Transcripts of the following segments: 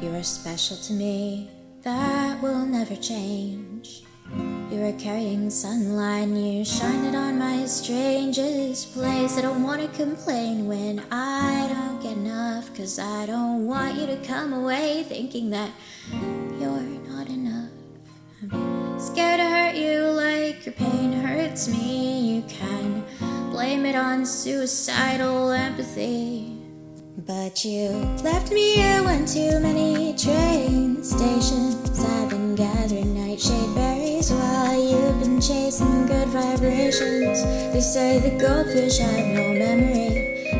You are special to me, that will never change. You are carrying sunlight, you shine it on my strangest place. I don't want to complain when I don't get enough, 'cause I don't want you to come away thinking that you're not enough. I'm scared to hurt you like your pain hurts me. You can blame it on suicidal empathy, but you left me here when too many train stations. I've been gathering nightshade berries while you've been chasing good vibrations. They say the goldfish have no memory,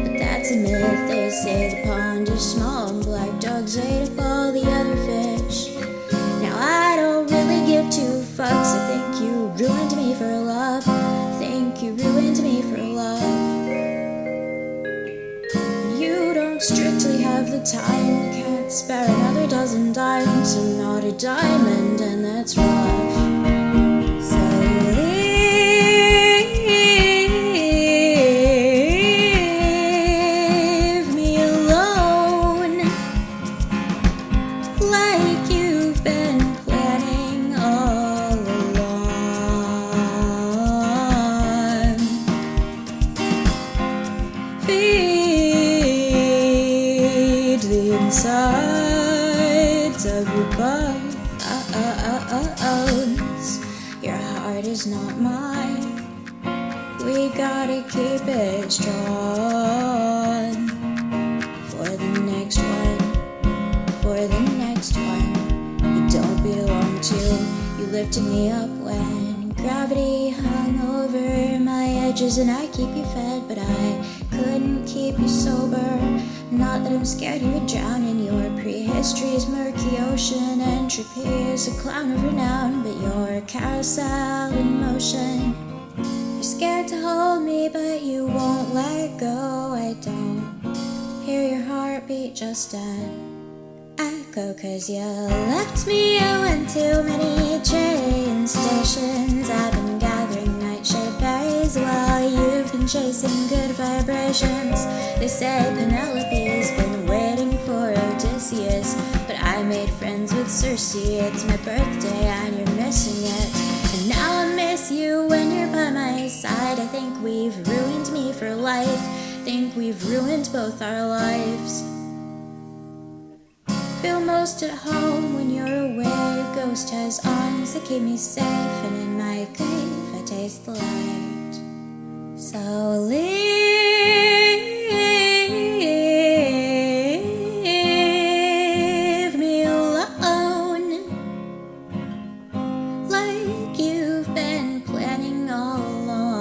but that's a myth. They say the pond is small and black dogs ate up all the other fish. Now I don't really give two fucks. I think you ruined me for love. Think you ruined me for love. Strictly have the time, can't spare another dozen dimes. I'm not a diamond, and that's rough. So leave me alone, like you've been planning all along. The insides of your bones. Your heart is not mine. We gotta keep it strong. For the next one, for the next one, you don't belong to. You lifted me up when gravity hung over my edges, and I keep you fed, but I couldn't keep you sober. Not that I'm scared you would drown in your prehistory's murky ocean. Entropy is a clown of renown, but you're a carousel in motion. You're scared to hold me, but you won't let go. I don't hear your heartbeat, just an echo, 'cause you left me here when too many train stations. I've been gathering nightshade berries while you've been chasing good vibrations. They say Penelope's been waiting for Odysseus, but I made friends with Circe. It's my birthday and you're missing it, and now I miss you when you're by my side. I think we've ruined me for life. Think we've ruined both our lives. Feel most at home when you're away. Ghost has arms that keep me safe, and in my grave I taste the light. So leave me alone, like you've been planning all along.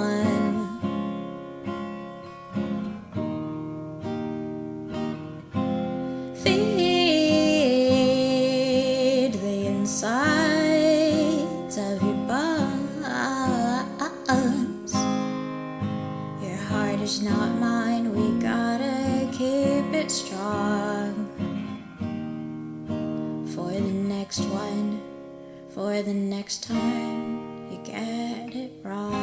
Sides of your bones. Your heart is not mine. We gotta keep it strong. For the next one, for the next time you get it wrong.